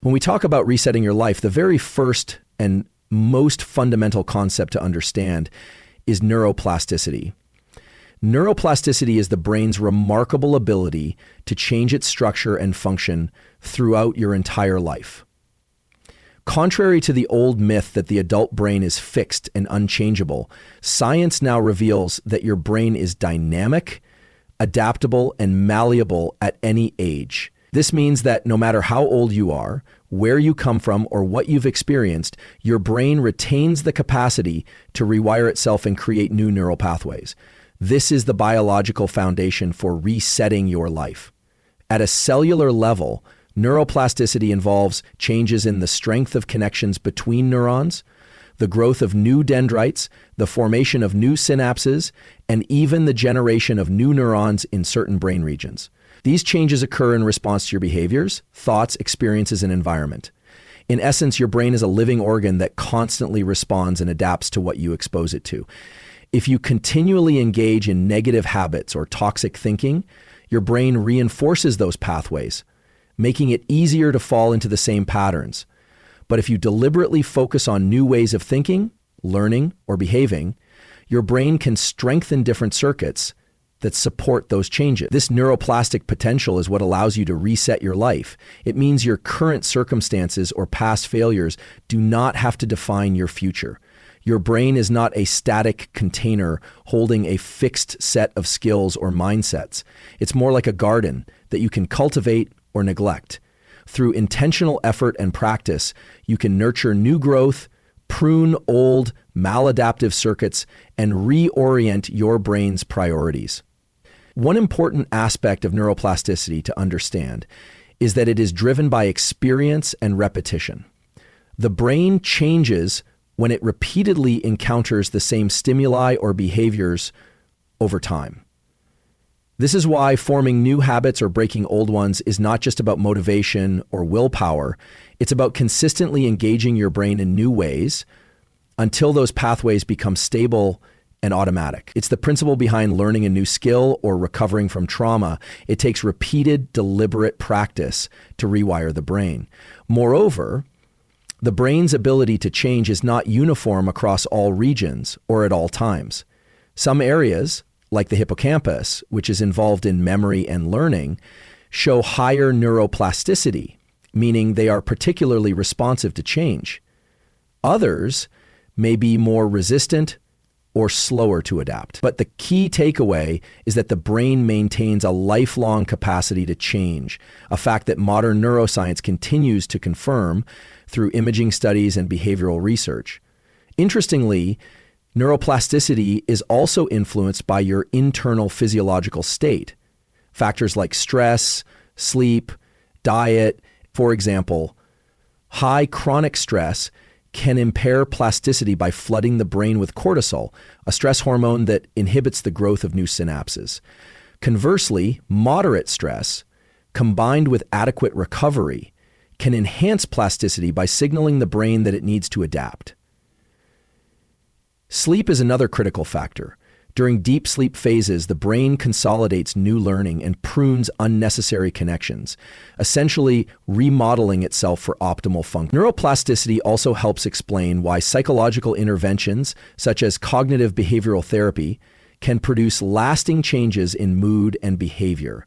When we talk about resetting your life, the very first and most fundamental concept to understand is neuroplasticity. Neuroplasticity is the brain's remarkable ability to change its structure and function throughout your entire life. Contrary to the old myth that the adult brain is fixed and unchangeable, science now reveals that your brain is dynamic, adaptable, and malleable at any age. This means that no matter how old you are, where you come from, or what you've experienced, your brain retains the capacity to rewire itself and create new neural pathways. This is the biological foundation for resetting your life. At a cellular level, neuroplasticity involves changes in the strength of connections between neurons, the growth of new dendrites, the formation of new synapses, and even the generation of new neurons in certain brain regions. These changes occur in response to your behaviors, thoughts, experiences, and environment. In essence, your brain is a living organ that constantly responds and adapts to what you expose it to. If you continually engage in negative habits or toxic thinking, your brain reinforces those pathways, making it easier to fall into the same patterns. But if you deliberately focus on new ways of thinking, learning, or behaving, your brain can strengthen different circuits that support those changes. This neuroplastic potential is what allows you to reset your life. It means your current circumstances or past failures do not have to define your future. Your brain is not a static container holding a fixed set of skills or mindsets. It's more like a garden that you can cultivate or neglect. Through intentional effort and practice, you can nurture new growth, prune old, maladaptive circuits, and reorient your brain's priorities. One important aspect of neuroplasticity to understand is that it is driven by experience and repetition. The brain changes when it repeatedly encounters the same stimuli or behaviors over time. This is why forming new habits or breaking old ones is not just about motivation or willpower. It's about consistently engaging your brain in new ways until those pathways become stable and automatic. It's the principle behind learning a new skill or recovering from trauma. It takes repeated, deliberate practice to rewire the brain. Moreover, the brain's ability to change is not uniform across all regions or at all times. Some areas, like the hippocampus, which is involved in memory and learning, show higher neuroplasticity, meaning they are particularly responsive to change. Others may be more resistant or slower to adapt. But the key takeaway is that the brain maintains a lifelong capacity to change, a fact that modern neuroscience continues to confirm through imaging studies and behavioral research. Interestingly, neuroplasticity is also influenced by your internal physiological state. Factors like stress, sleep, diet, for example, high chronic stress can impair plasticity by flooding the brain with cortisol, a stress hormone that inhibits the growth of new synapses. Conversely, moderate stress, combined with adequate recovery, can enhance plasticity by signaling the brain that it needs to adapt. Sleep is another critical factor. During deep sleep phases, the brain consolidates new learning and prunes unnecessary connections, essentially remodeling itself for optimal function. Neuroplasticity also helps explain why psychological interventions, such as cognitive behavioral therapy, can produce lasting changes in mood and behavior.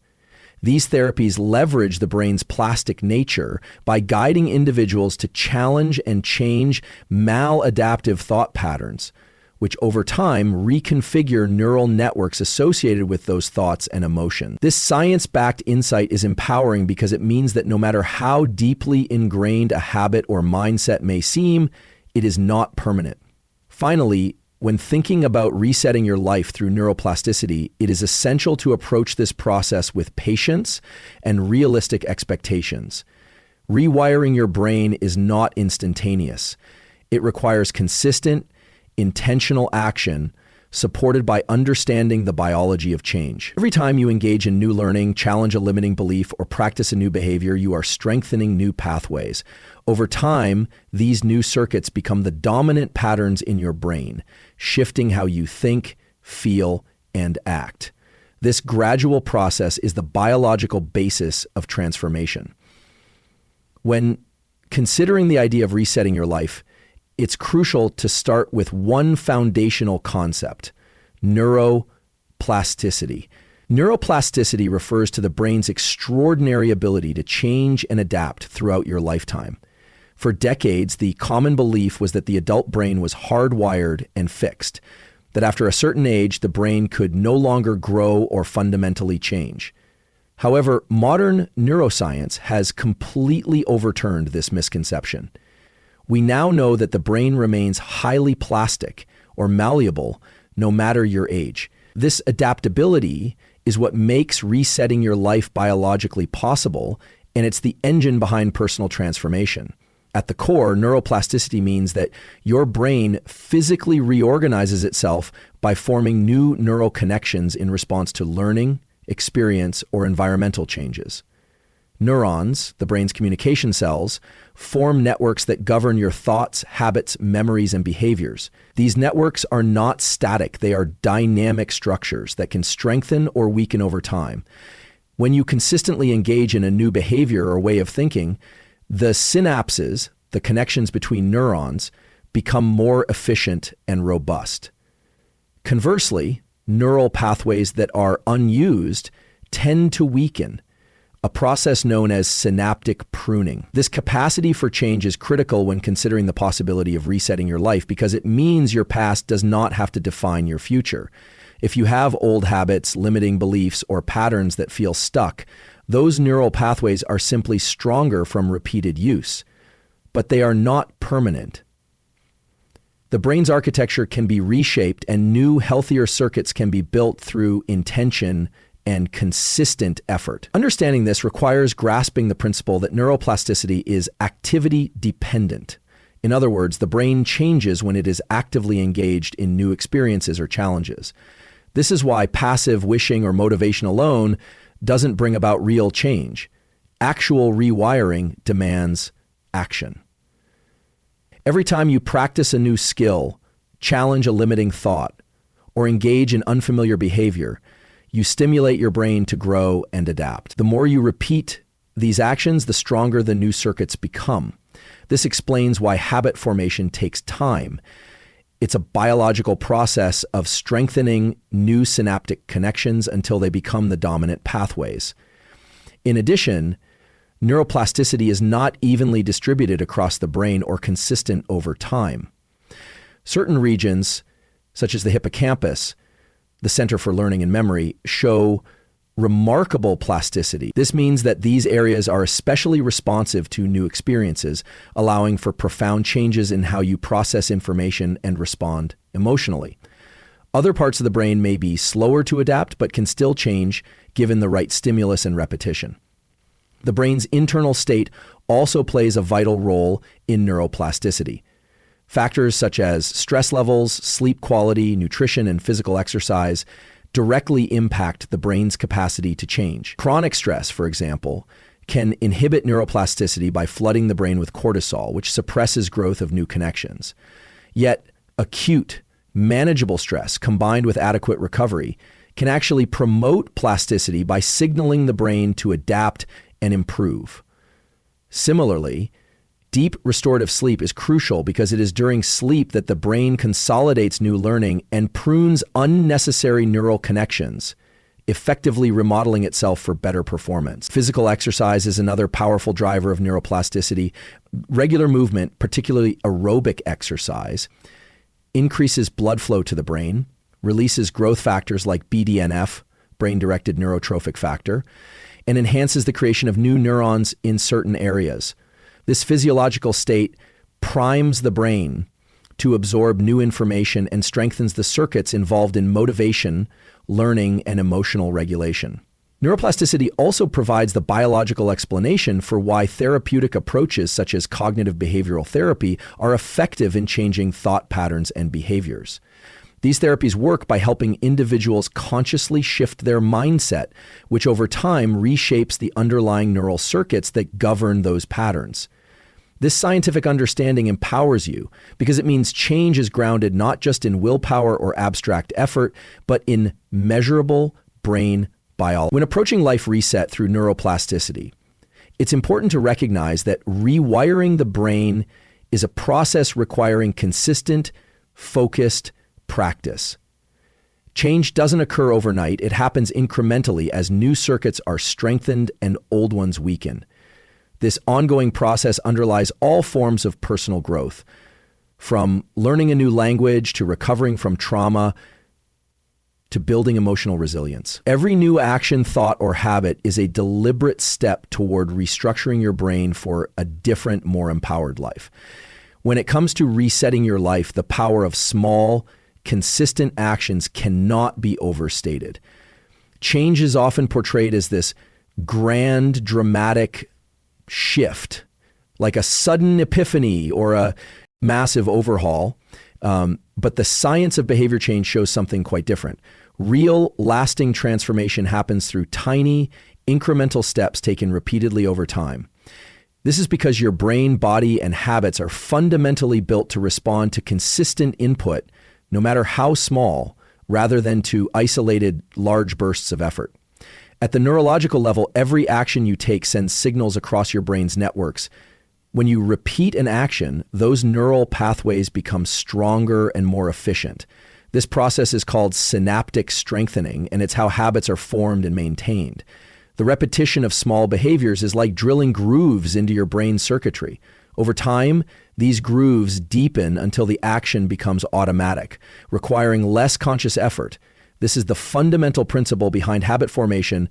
These therapies leverage the brain's plastic nature by guiding individuals to challenge and change maladaptive thought patterns, which over time reconfigure neural networks associated with those thoughts and emotions. This science-backed insight is empowering because it means that no matter how deeply ingrained a habit or mindset may seem, it is not permanent. Finally, when thinking about resetting your life through neuroplasticity, it is essential to approach this process with patience and realistic expectations. Rewiring your brain is not instantaneous. It requires consistent, intentional action supported by understanding the biology of change. Every time you engage in new learning, challenge a limiting belief, or practice a new behavior, you are strengthening new pathways. Over time, these new circuits become the dominant patterns in your brain, shifting how you think, feel, and act. This gradual process is the biological basis of transformation. When Considering the idea of resetting your life, it's crucial to start with one foundational concept: neuroplasticity. Neuroplasticity refers to the brain's extraordinary ability to change and adapt throughout your lifetime. For decades, the common belief was that the adult brain was hardwired and fixed, that after a certain age, the brain could no longer grow or fundamentally change. However, modern neuroscience has completely overturned this misconception. We now know that the brain remains highly plastic or malleable no matter your age. This adaptability is what makes resetting your life biologically possible, and it's the engine behind personal transformation. At the core, neuroplasticity means that your brain physically reorganizes itself by forming new neural connections in response to learning, experience, or environmental changes. Neurons, the brain's communication cells, form networks that govern your thoughts, habits, memories, and behaviors. These networks are not static. They are dynamic structures that can strengthen or weaken over time. When you consistently engage in a new behavior or way of thinking, the synapses, the connections between neurons, become more efficient and robust. Conversely, neural pathways that are unused tend to weaken, a process known as synaptic pruning. This capacity for change is critical when considering the possibility of resetting your life because it means your past does not have to define your future. If you have old habits, limiting beliefs, or patterns that feel stuck, those neural pathways are simply stronger from repeated use, but they are not permanent. The brain's architecture can be reshaped and new, healthier circuits can be built through intention and consistent effort. Understanding this requires grasping the principle that neuroplasticity is activity dependent. In other words, the brain changes when it is actively engaged in new experiences or challenges. This is why passive wishing or motivation alone doesn't bring about real change. Actual rewiring demands action. Every time you practice a new skill, challenge a limiting thought, or engage in unfamiliar behavior, you stimulate your brain to grow and adapt. The more you repeat these actions, the stronger the new circuits become. This explains why habit formation takes time. It's a biological process of strengthening new synaptic connections until they become the dominant pathways. In addition, neuroplasticity is not evenly distributed across the brain or consistent over time. Certain regions, such as the hippocampus, the Center for Learning and Memory, show remarkable plasticity. This means that these areas are especially responsive to new experiences, allowing for profound changes in how you process information and respond emotionally. Other parts of the brain may be slower to adapt, but can still change given the right stimulus and repetition. The brain's internal state also plays a vital role in neuroplasticity. Factors such as stress levels, sleep quality, nutrition, and physical exercise directly impact the brain's capacity to change. Chronic stress, for example, can inhibit neuroplasticity by flooding the brain with cortisol, which suppresses growth of new connections. Yet, acute, manageable stress combined with adequate recovery can actually promote plasticity by signaling the brain to adapt and improve. Similarly, deep restorative sleep is crucial because it is during sleep that the brain consolidates new learning and prunes unnecessary neural connections, effectively remodeling itself for better performance. Physical exercise is another powerful driver of neuroplasticity. Regular movement, particularly aerobic exercise, increases blood flow to the brain, releases growth factors like BDNF, brain-directed neurotrophic factor, and enhances the creation of new neurons in certain areas. This physiological state primes the brain to absorb new information and strengthens the circuits involved in motivation, learning, and emotional regulation. Neuroplasticity also provides the biological explanation for why therapeutic approaches such as cognitive behavioral therapy are effective in changing thought patterns and behaviors. These therapies work by helping individuals consciously shift their mindset, which over time reshapes the underlying neural circuits that govern those patterns. This scientific understanding empowers you because it means change is grounded not just in willpower or abstract effort, but in measurable brain biology. When approaching life reset through neuroplasticity, It's important to recognize that rewiring the brain is a process requiring consistent, focused practice. Change doesn't occur overnight. It happens incrementally as new circuits are strengthened and old ones weaken. This ongoing process underlies all forms of personal growth, from learning a new language to recovering from trauma to building emotional resilience. Every new action, thought, or habit is a deliberate step toward restructuring your brain for a different, more empowered life. When it comes to resetting your life, the power of small, consistent actions cannot be overstated. Change is often portrayed as this grand, dramatic shift, like a sudden epiphany or a massive overhaul. But the science of behavior change shows something quite different. Real, lasting transformation happens through tiny, incremental steps taken repeatedly over time. This is because your brain, body, and habits are fundamentally built to respond to consistent input, no matter how small, rather than to isolated, large bursts of effort. At the neurological level, every action you take sends signals across your brain's networks. When you repeat an action, those neural pathways become stronger and more efficient. This process is called synaptic strengthening, and it's how habits are formed and maintained. The repetition of small behaviors is like drilling grooves into your brain circuitry. Over time, these grooves deepen until the action becomes automatic, requiring less conscious effort. This is the fundamental principle behind habit formation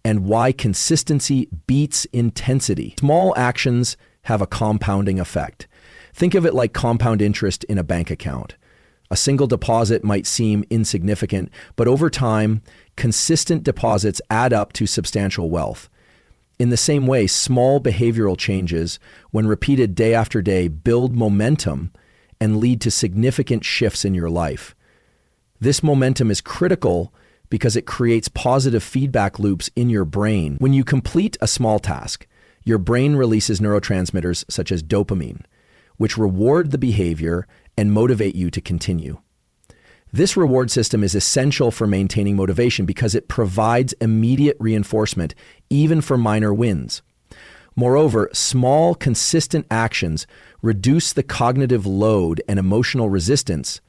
and why consistency beats intensity. Small actions have a compounding effect. Think of it like compound interest in a bank account. A single deposit might seem insignificant, but over time, consistent deposits add up to substantial wealth. In the same way, small behavioral changes, when repeated day after day, build momentum and lead to significant shifts in your life. This momentum is critical because it creates positive feedback loops in your brain. When you complete a small task, your brain releases neurotransmitters such as dopamine, which reward the behavior and motivate you to continue. This reward system is essential for maintaining motivation because it provides immediate reinforcement, even for minor wins. Moreover, small, consistent actions reduce the cognitive load and emotional resistance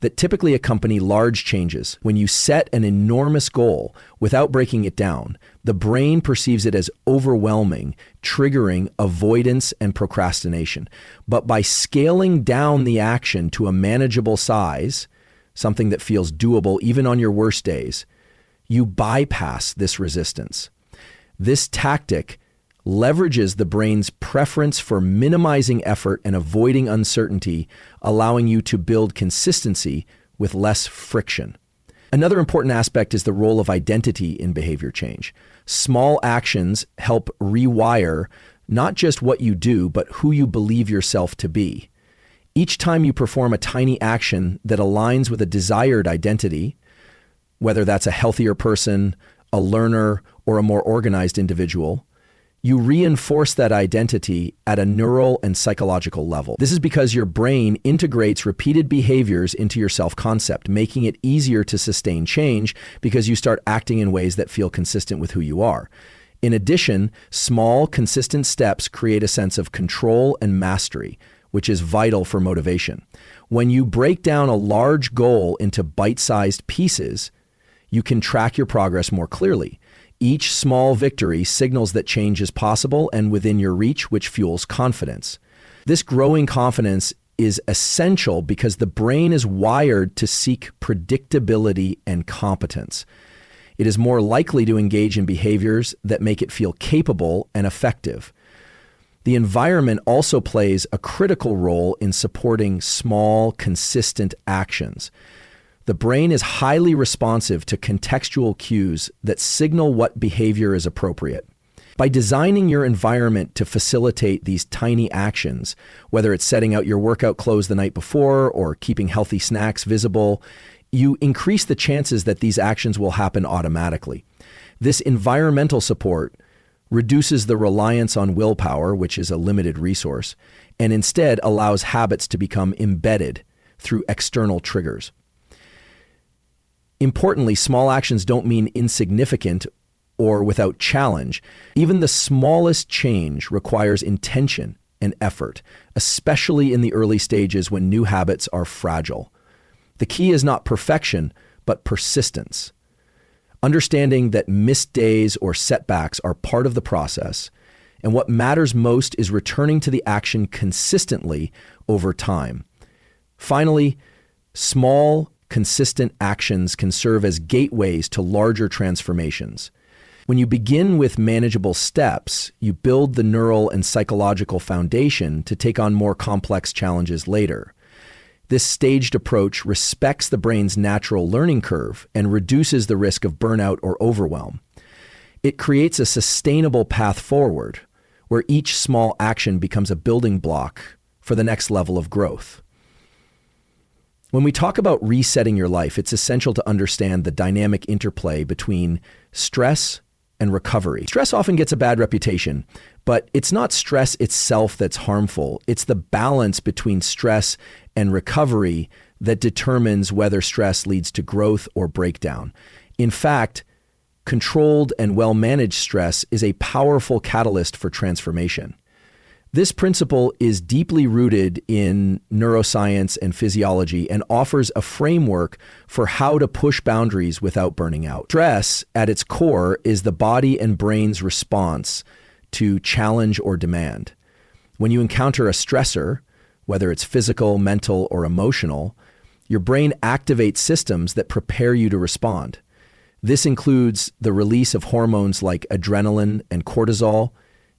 that typically accompany large changes. When you set an enormous goal without breaking it down, the brain perceives it as overwhelming, triggering avoidance and procrastination. But by scaling down the action to a manageable size, something that feels doable even on your worst days, you bypass this resistance. This tactic leverages the brain's preference for minimizing effort and avoiding uncertainty, allowing you to build consistency with less friction. Another important aspect is the role of identity in behavior change. Small actions help rewire not just what you do, but who you believe yourself to be. Each time you perform a tiny action that aligns with a desired identity, whether that's a healthier person, a learner, or a more organized individual, you reinforce that identity at a neural and psychological level. This is because your brain integrates repeated behaviors into your self-concept, making it easier to sustain change because you start acting in ways that feel consistent with who you are. In addition, small, consistent steps create a sense of control and mastery, which is vital for motivation. When you break down a large goal into bite-sized pieces, you can track your progress more clearly. Each small victory signals that change is possible and within your reach, which fuels confidence. This growing confidence is essential because the brain is wired to seek predictability and competence. It is more likely to engage in behaviors that make it feel capable and effective. The environment also plays a critical role in supporting small, consistent actions. The brain is highly responsive to contextual cues that signal what behavior is appropriate. By designing your environment to facilitate these tiny actions, whether it's setting out your workout clothes the night before or keeping healthy snacks visible, you increase the chances that these actions will happen automatically. This environmental support reduces the reliance on willpower, which is a limited resource, and instead allows habits to become embedded through external triggers. Importantly, small actions don't mean insignificant or without challenge. Even the smallest change requires intention and effort, especially in the early stages when new habits are fragile. The key is not perfection, but persistence. Understanding that missed days or setbacks are part of the process, and what matters most is returning to the action consistently over time. Finally, small, consistent actions can serve as gateways to larger transformations. When you begin with manageable steps, you build the neural and psychological foundation to take on more complex challenges later. This staged approach respects the brain's natural learning curve and reduces the risk of burnout or overwhelm. It creates a sustainable path forward, where each small action becomes a building block for the next level of growth. When we talk about resetting your life, it's essential to understand the dynamic interplay between stress and recovery. Stress often gets a bad reputation, but it's not stress itself that's harmful. It's the balance between stress and recovery that determines whether stress leads to growth or breakdown. In fact, controlled and well-managed stress is a powerful catalyst for transformation. This principle is deeply rooted in neuroscience and physiology and offers a framework for how to push boundaries without burning out. Stress, at its core, is the body and brain's response to challenge or demand. When you encounter a stressor, whether it's physical, mental, or emotional, your brain activates systems that prepare you to respond. This includes the release of hormones like adrenaline and cortisol,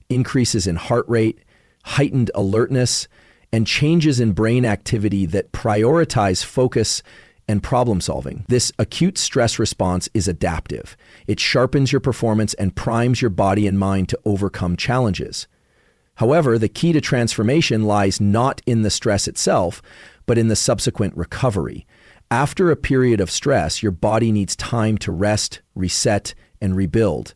increases in heart rate, heightened alertness, and changes in brain activity that prioritize focus and problem solving. This acute stress response is adaptive. It sharpens your performance and primes your body and mind to overcome challenges. However, the key to transformation lies not in the stress itself, but in the subsequent recovery. After a period of stress, your body needs time to rest, reset, and rebuild.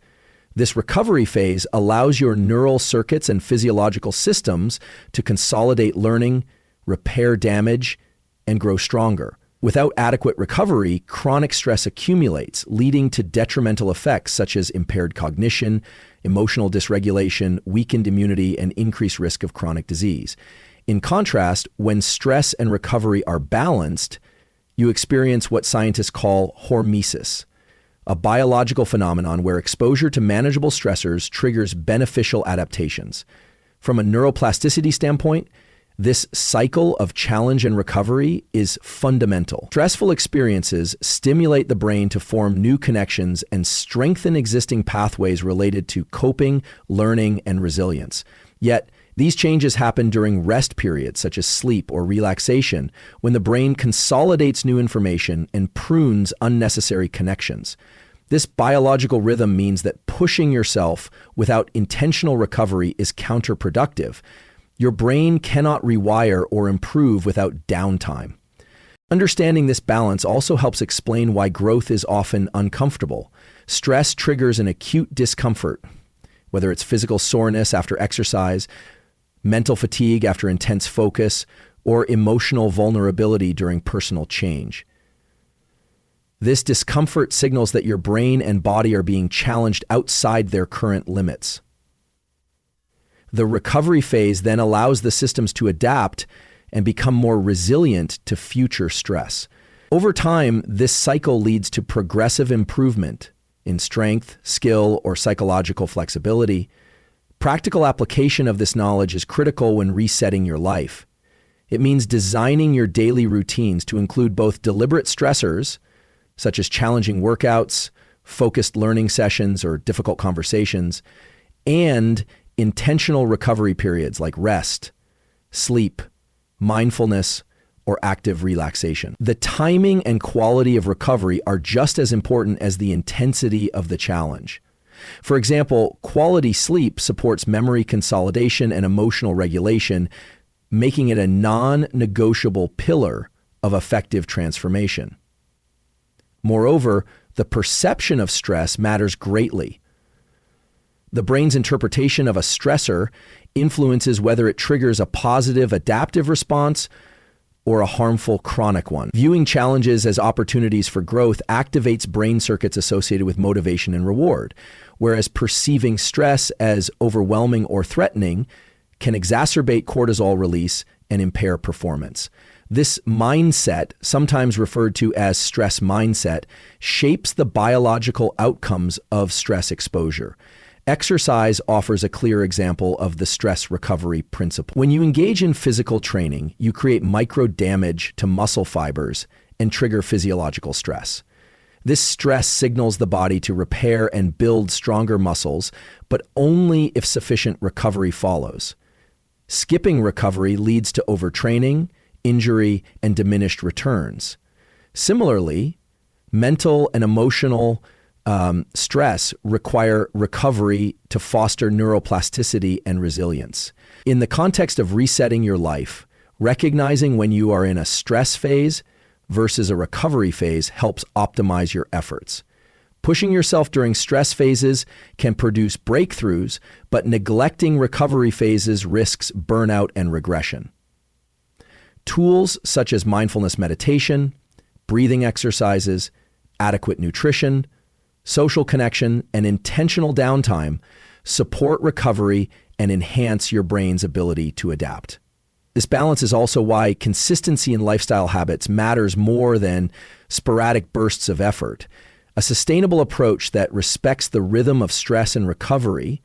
This recovery phase allows your neural circuits and physiological systems to consolidate learning, repair damage, and grow stronger. Without adequate recovery, chronic stress accumulates, leading to detrimental effects such as impaired cognition, emotional dysregulation, weakened immunity, and increased risk of chronic disease. In contrast, when stress and recovery are balanced, you experience what scientists call hormesis, a biological phenomenon where exposure to manageable stressors triggers beneficial adaptations. From a neuroplasticity standpoint, this cycle of challenge and recovery is fundamental. Stressful experiences stimulate the brain to form new connections and strengthen existing pathways related to coping, learning, and resilience. Yet, these changes happen during rest periods such as sleep or relaxation, when the brain consolidates new information and prunes unnecessary connections. This biological rhythm means that pushing yourself without intentional recovery is counterproductive. Your brain cannot rewire or improve without downtime. Understanding this balance also helps explain why growth is often uncomfortable. Stress triggers an acute discomfort, whether it's physical soreness after exercise, mental fatigue after intense focus, or emotional vulnerability during personal change. This discomfort signals that your brain and body are being challenged outside their current limits. The recovery phase then allows the systems to adapt and become more resilient to future stress. Over time, this cycle leads to progressive improvement in strength, skill, or psychological flexibility. Practical application of this knowledge is critical when resetting your life. It means designing your daily routines to include both deliberate stressors, such as challenging workouts, focused learning sessions, or difficult conversations, and intentional recovery periods like rest, sleep, mindfulness, or active relaxation. The timing and quality of recovery are just as important as the intensity of the challenge. For example, quality sleep supports memory consolidation and emotional regulation, making it a non-negotiable pillar of effective transformation. Moreover, the perception of stress matters greatly. The brain's interpretation of a stressor influences whether it triggers a positive adaptive response or a harmful chronic one. Viewing challenges as opportunities for growth activates brain circuits associated with motivation and reward, whereas perceiving stress as overwhelming or threatening can exacerbate cortisol release and impair performance. This mindset, sometimes referred to as stress mindset, shapes the biological outcomes of stress exposure. Exercise offers a clear example of the stress recovery principle. When you engage in physical training, you create micro damage to muscle fibers and trigger physiological stress. This stress signals the body to repair and build stronger muscles, but only if sufficient recovery follows. Skipping recovery leads to overtraining, injury, and diminished returns. Similarly, mental and emotional stress require recovery to foster neuroplasticity and resilience. In the context of resetting your life, recognizing when you are in a stress phase versus a recovery phase helps optimize your efforts. Pushing yourself during stress phases can produce breakthroughs, but neglecting recovery phases risks burnout and regression. Tools such as mindfulness meditation, breathing exercises, adequate nutrition, social connection, and intentional downtime support recovery and enhance your brain's ability to adapt. This balance is also why consistency in lifestyle habits matters more than sporadic bursts of effort. A sustainable approach that respects the rhythm of stress and recovery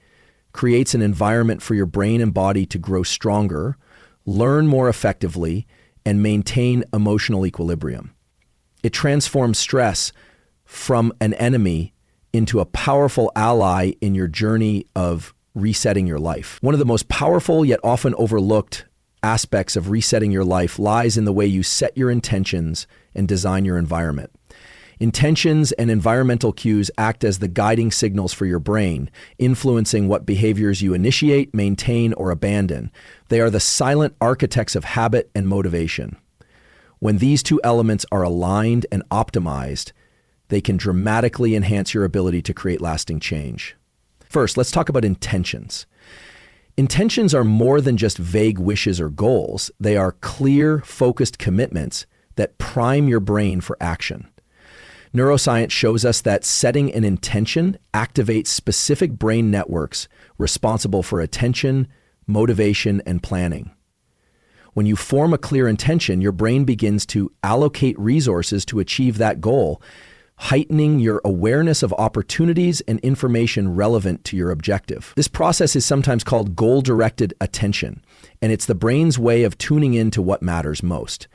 creates an environment for your brain and body to grow stronger, learn more effectively, and maintain emotional equilibrium. It transforms stress from an enemy into a powerful ally in your journey of resetting your life. One of the most powerful yet often overlooked aspects of resetting your life lies in the way you set your intentions and design your environment. Intentions and environmental cues act as the guiding signals for your brain, influencing what behaviors you initiate, maintain, or abandon. They are the silent architects of habit and motivation. When these two elements are aligned and optimized, they can dramatically enhance your ability to create lasting change. First, let's talk about intentions. Intentions are more than just vague wishes or goals. They are clear, focused commitments that prime your brain for action. Neuroscience shows us that setting an intention activates specific brain networks responsible for attention, motivation, and planning. When you form a clear intention, your brain begins to allocate resources to achieve that goal, heightening your awareness of opportunities and information relevant to your objective. This process is sometimes called goal-directed attention, and it's the brain's way of tuning in to what matters most.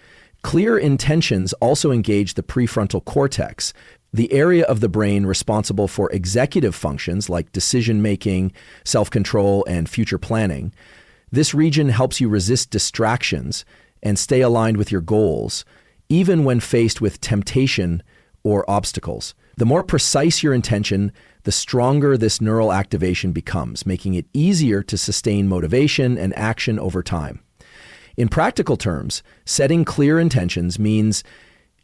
Clear intentions also engage the prefrontal cortex, the area of the brain responsible for executive functions like decision-making, self-control, and future planning. This region helps you resist distractions and stay aligned with your goals, even when faced with temptation or obstacles. The more precise your intention, the stronger this neural activation becomes, making it easier to sustain motivation and action over time. In practical terms, setting clear intentions means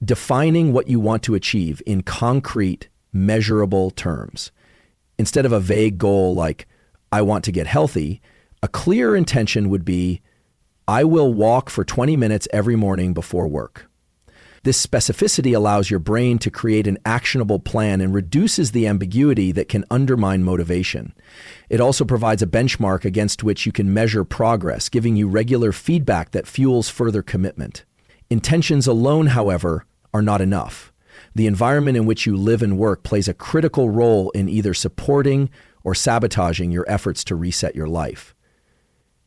defining what you want to achieve in concrete, measurable terms. Instead of a vague goal like, I want to get healthy, a clear intention would be, I will walk for 20 minutes every morning before work. This specificity allows your brain to create an actionable plan and reduces the ambiguity that can undermine motivation. It also provides a benchmark against which you can measure progress, giving you regular feedback that fuels further commitment. Intentions alone, however, are not enough. The environment in which you live and work plays a critical role in either supporting or sabotaging your efforts to reset your life.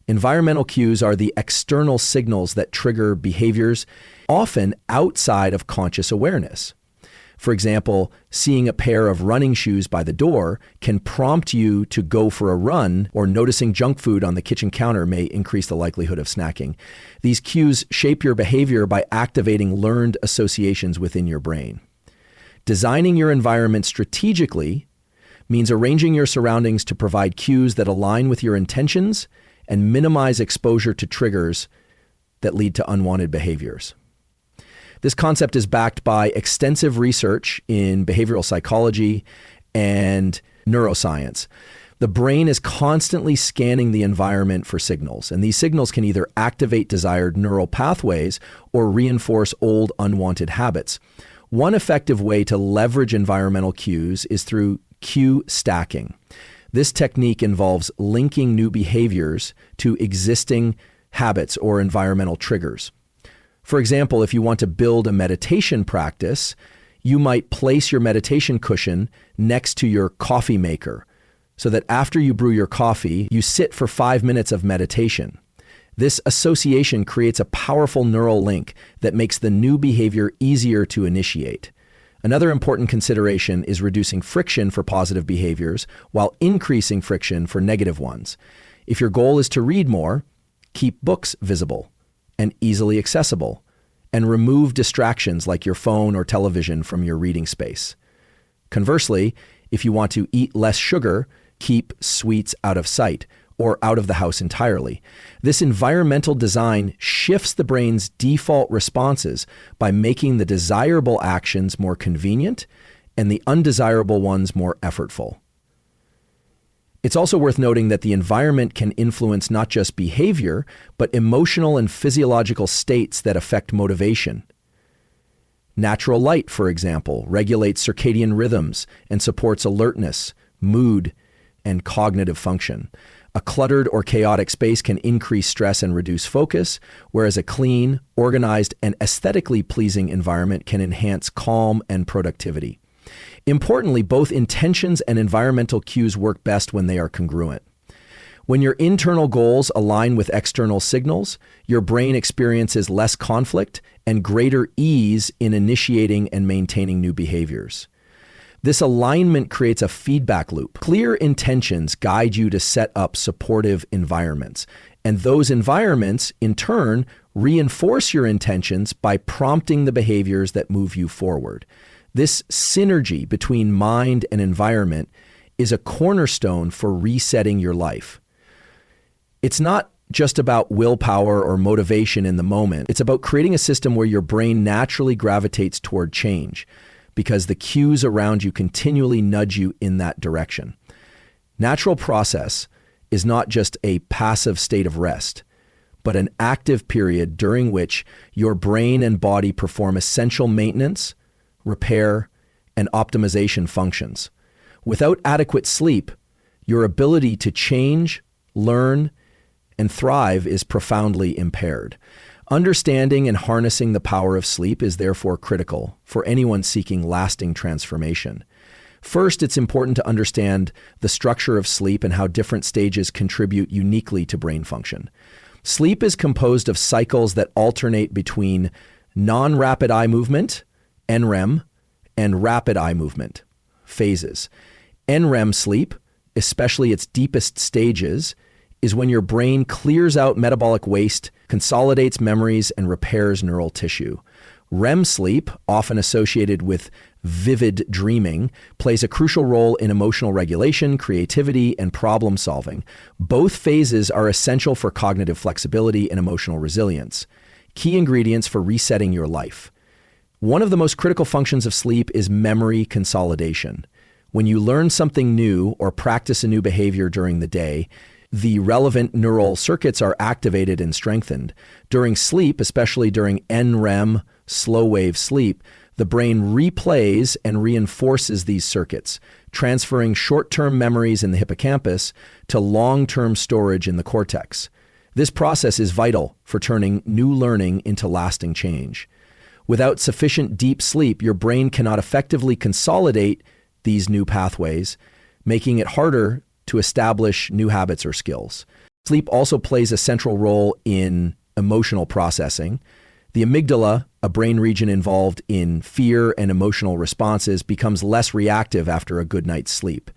Environmental cues are the external signals that trigger behaviors, often outside of conscious awareness. For example, seeing a pair of running shoes by the door can prompt you to go for a run, or noticing junk food on the kitchen counter may increase the likelihood of snacking. These cues shape your behavior by activating learned associations within your brain. Designing your environment strategically means arranging your surroundings to provide cues that align with your intentions and minimize exposure to triggers that lead to unwanted behaviors. This concept is backed by extensive research in behavioral psychology and neuroscience. The brain is constantly scanning the environment for signals, and these signals can either activate desired neural pathways or reinforce old unwanted habits. One effective way to leverage environmental cues is through cue stacking. This technique involves linking new behaviors to existing habits or environmental triggers. For example, if you want to build a meditation practice, you might place your meditation cushion next to your coffee maker so that after you brew your coffee, you sit for 5 minutes of meditation. This association creates a powerful neural link that makes the new behavior easier to initiate. Another important consideration is reducing friction for positive behaviors while increasing friction for negative ones. If your goal is to read more, keep books visible and easily accessible, and remove distractions like your phone or television from your reading space. Conversely, if you want to eat less sugar, keep sweets out of sight or out of the house entirely. This environmental design shifts the brain's default responses by making the desirable actions more convenient and the undesirable ones more effortful. It's also worth noting that the environment can influence not just behavior, but emotional and physiological states that affect motivation. Natural light, for example, regulates circadian rhythms and supports alertness, mood, and cognitive function. A cluttered or chaotic space can increase stress and reduce focus, whereas a clean, organized, and aesthetically pleasing environment can enhance calm and productivity. Importantly, both intentions and environmental cues work best when they are congruent. When your internal goals align with external signals, your brain experiences less conflict and greater ease in initiating and maintaining new behaviors. This alignment creates a feedback loop. Clear intentions guide you to set up supportive environments, and those environments, in turn, reinforce your intentions by prompting the behaviors that move you forward. This synergy between mind and environment is a cornerstone for resetting your life. It's not just about willpower or motivation in the moment. It's about creating a system where your brain naturally gravitates toward change, because the cues around you continually nudge you in that direction. Natural process is not just a passive state of rest, but an active period during which your brain and body perform essential maintenance, repair, and optimization functions. Without adequate sleep, your ability to change, learn, and thrive is profoundly impaired. Understanding and harnessing the power of sleep is therefore critical for anyone seeking lasting transformation. First, it's important to understand the structure of sleep and how different stages contribute uniquely to brain function. Sleep is composed of cycles that alternate between non-rapid eye movement, NREM, and rapid eye movement, phases. NREM sleep, especially its deepest stages, is when your brain clears out metabolic waste, consolidates memories, and repairs neural tissue. REM sleep, often associated with vivid dreaming, plays a crucial role in emotional regulation, creativity, and problem solving. Both phases are essential for cognitive flexibility and emotional resilience, key ingredients for resetting your life. One of the most critical functions of sleep is memory consolidation. When you learn something new or practice a new behavior during the day, the relevant neural circuits are activated and strengthened. During sleep, especially during NREM, slow wave sleep, the brain replays and reinforces these circuits, transferring short-term memories in the hippocampus to long-term storage in the cortex. This process is vital for turning new learning into lasting change. Without sufficient deep sleep, your brain cannot effectively consolidate these new pathways, making it harder to establish new habits or skills. Sleep also plays a central role in emotional processing. The amygdala, a brain region involved in fear and emotional responses, becomes less reactive after a good night's sleep.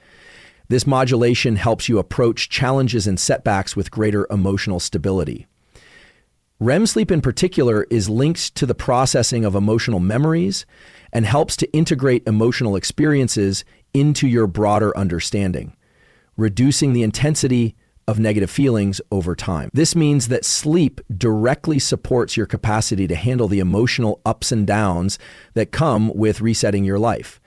This modulation helps you approach challenges and setbacks with greater emotional stability. REM sleep in particular is linked to the processing of emotional memories and helps to integrate emotional experiences into your broader understanding, reducing the intensity of negative feelings over time. This means that sleep directly supports your capacity to handle the emotional ups and downs that come with resetting your life.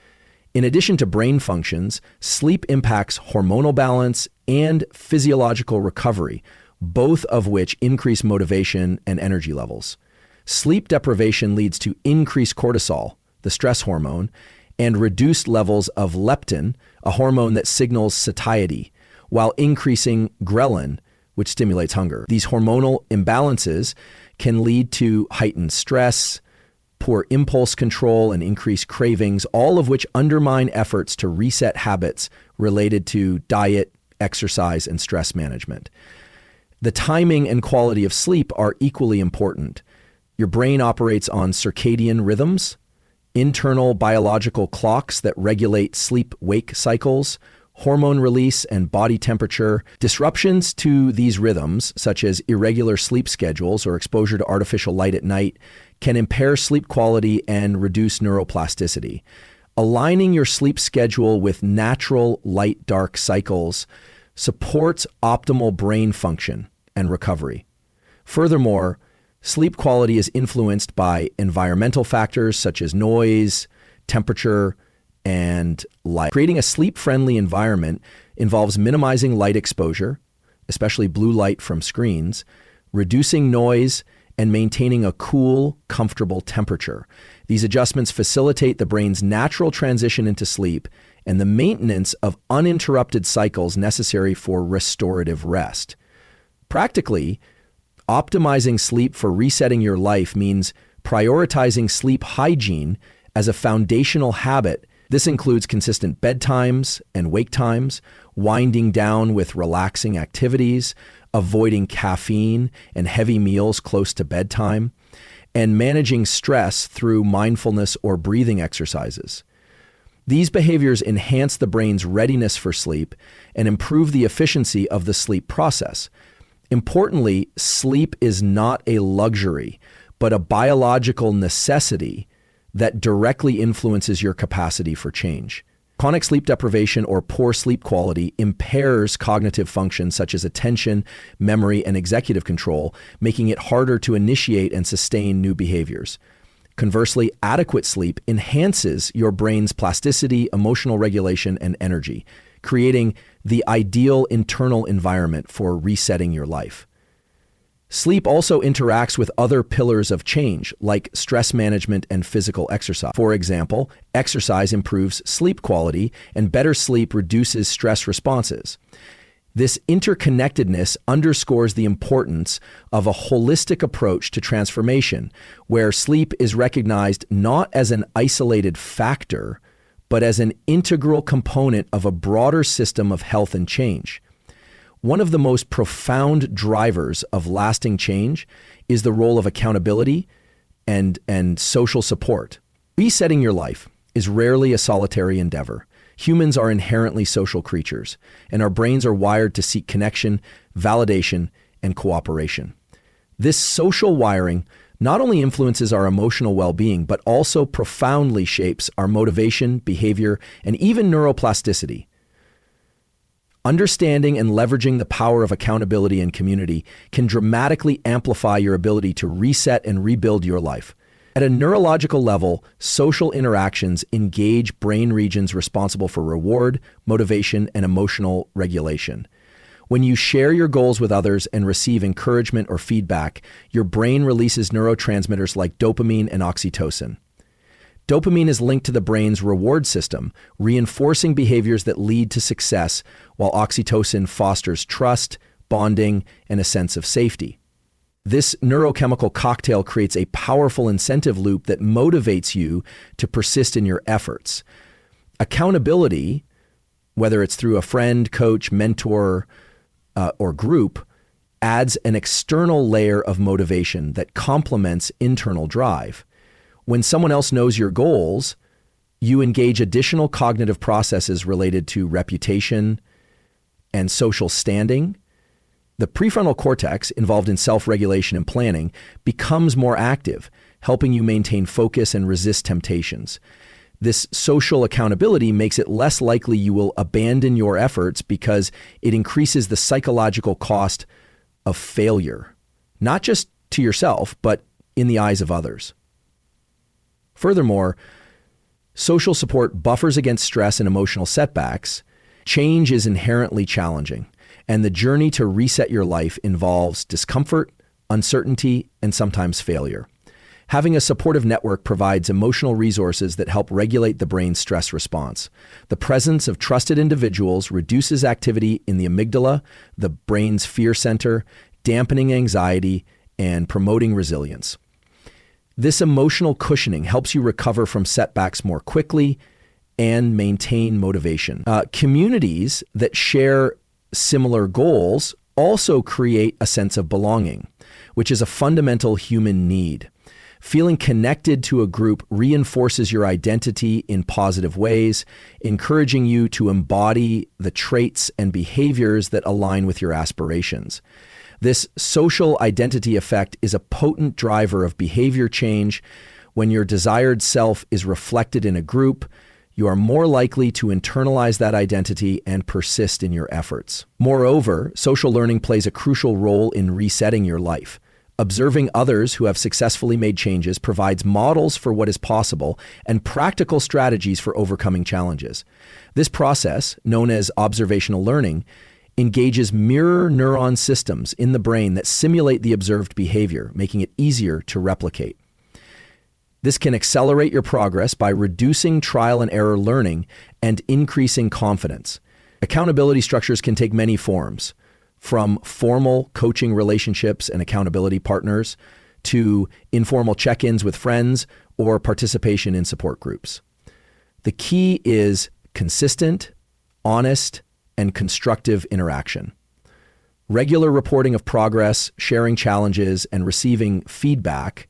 In addition to brain functions, sleep impacts hormonal balance and physiological recovery, both of which increase motivation and energy levels. Sleep deprivation leads to increased cortisol, the stress hormone, and reduced levels of leptin, a hormone that signals satiety, while increasing ghrelin, which stimulates hunger. These hormonal imbalances can lead to heightened stress, poor impulse control, and increased cravings, all of which undermine efforts to reset habits related to diet, exercise, and stress management. The timing and quality of sleep are equally important. Your brain operates on circadian rhythms, internal biological clocks that regulate sleep-wake cycles, hormone release, and body temperature. Disruptions to these rhythms, such as irregular sleep schedules or exposure to artificial light at night, can impair sleep quality and reduce neuroplasticity. Aligning your sleep schedule with natural light-dark cycles supports optimal brain function and recovery. Furthermore, sleep quality is influenced by environmental factors such as noise, temperature, and light. Creating a sleep-friendly environment involves minimizing light exposure, especially blue light from screens, reducing noise, and maintaining a cool, comfortable temperature. These adjustments facilitate the brain's natural transition into sleep and the maintenance of uninterrupted cycles necessary for restorative rest. Practically, optimizing sleep for resetting your life means prioritizing sleep hygiene as a foundational habit. This includes consistent bedtimes and wake times, winding down with relaxing activities, avoiding caffeine and heavy meals close to bedtime, and managing stress through mindfulness or breathing exercises. These behaviors enhance the brain's readiness for sleep and improve the efficiency of the sleep process. Importantly, sleep is not a luxury, but a biological necessity that directly influences your capacity for change. Chronic sleep deprivation or poor sleep quality impairs cognitive functions such as attention, memory, and executive control, making it harder to initiate and sustain new behaviors. Conversely, adequate sleep enhances your brain's plasticity, emotional regulation, and energy, creating the ideal internal environment for resetting your life. Sleep also interacts with other pillars of change, like stress management and physical exercise. For example, exercise improves sleep quality, and better sleep reduces stress responses. This interconnectedness underscores the importance of a holistic approach to transformation, where sleep is recognized not as an isolated factor, but as an integral component of a broader system of health and change. One of the most profound drivers of lasting change is the role of accountability and social support. Resetting your life is rarely a solitary endeavor. Humans are inherently social creatures, and our brains are wired to seek connection, validation, and cooperation. This social wiring not only influences our emotional well-being, but also profoundly shapes our motivation, behavior, and even neuroplasticity. Understanding and leveraging the power of accountability and community can dramatically amplify your ability to reset and rebuild your life. At a neurological level, social interactions engage brain regions responsible for reward, motivation, and emotional regulation. When you share your goals with others and receive encouragement or feedback, your brain releases neurotransmitters like dopamine and oxytocin. Dopamine is linked to the brain's reward system, reinforcing behaviors that lead to success, while oxytocin fosters trust, bonding, and a sense of safety. This neurochemical cocktail creates a powerful incentive loop that motivates you to persist in your efforts. Accountability, whether it's through a friend, coach, mentor, or group, adds an external layer of motivation that complements internal drive. When someone else knows your goals, you engage additional cognitive processes related to reputation and social standing. The prefrontal cortex, involved in self-regulation and planning, becomes more active, helping you maintain focus and resist temptations. This social accountability makes it less likely you will abandon your efforts because it increases the psychological cost of failure, not just to yourself, but in the eyes of others. Furthermore, Social support buffers against stress and emotional setbacks. Change is inherently challenging, and the journey to reset your life involves discomfort, uncertainty, and sometimes failure. Having a supportive network provides emotional resources that help regulate the brain's stress response. The presence of trusted individuals reduces activity in the amygdala, the brain's fear center, dampening anxiety and promoting resilience. This emotional cushioning helps you recover from setbacks more quickly and maintain motivation. Communities that share similar goals also create a sense of belonging, which is a fundamental human need. Feeling connected to a group reinforces your identity in positive ways, encouraging you to embody the traits and behaviors that align with your aspirations. This social identity effect is a potent driver of behavior change. When your desired self is reflected in a group, you are more likely to internalize that identity and persist in your efforts. Moreover, social learning plays a crucial role in resetting your life. Observing others who have successfully made changes provides models for what is possible and practical strategies for overcoming challenges. This process, known as observational learning, engages mirror neuron systems in the brain that simulate the observed behavior, making it easier to replicate. This can accelerate your progress by reducing trial and error learning and increasing confidence. Accountability structures can take many forms, from formal coaching relationships and accountability partners to informal check-ins with friends or participation in support groups. The key is consistent, honest, and constructive interaction. Regular reporting of progress, sharing challenges, and receiving feedback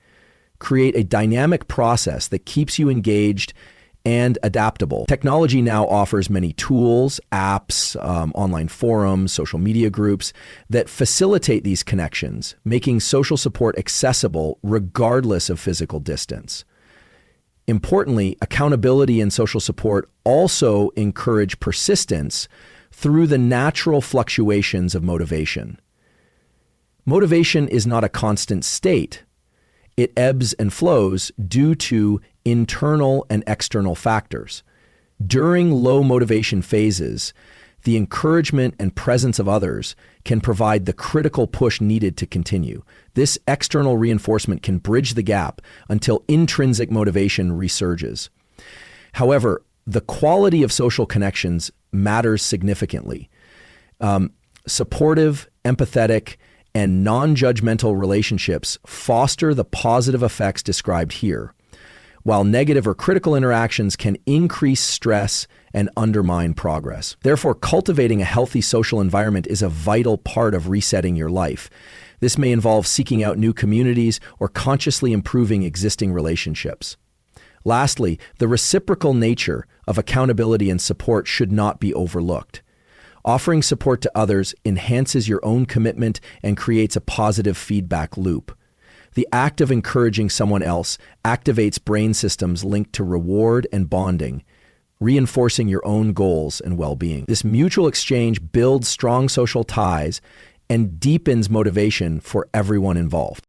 create a dynamic process that keeps you engaged and adaptable. Technology now offers many tools, apps, online forums, social media groups that facilitate these connections, making social support accessible regardless of physical distance. Importantly, accountability and social support also encourage persistence through the natural fluctuations of motivation. Motivation is not a constant state. It ebbs and flows due to internal and external factors. During low motivation phases, the encouragement and presence of others can provide the critical push needed to continue. This external reinforcement can bridge the gap until intrinsic motivation resurges. However, the quality of social connections matters significantly. Supportive, empathetic, and non-judgmental relationships foster the positive effects described here, while negative or critical interactions can increase stress and undermine progress. Therefore, cultivating a healthy social environment is a vital part of resetting your life. This may involve seeking out new communities or consciously improving existing relationships. Lastly, the reciprocal nature of accountability and support should not be overlooked. Offering support to others enhances your own commitment and creates a positive feedback loop. The act of encouraging someone else activates brain systems linked to reward and bonding, reinforcing your own goals and well-being. This mutual exchange builds strong social ties and deepens motivation for everyone involved.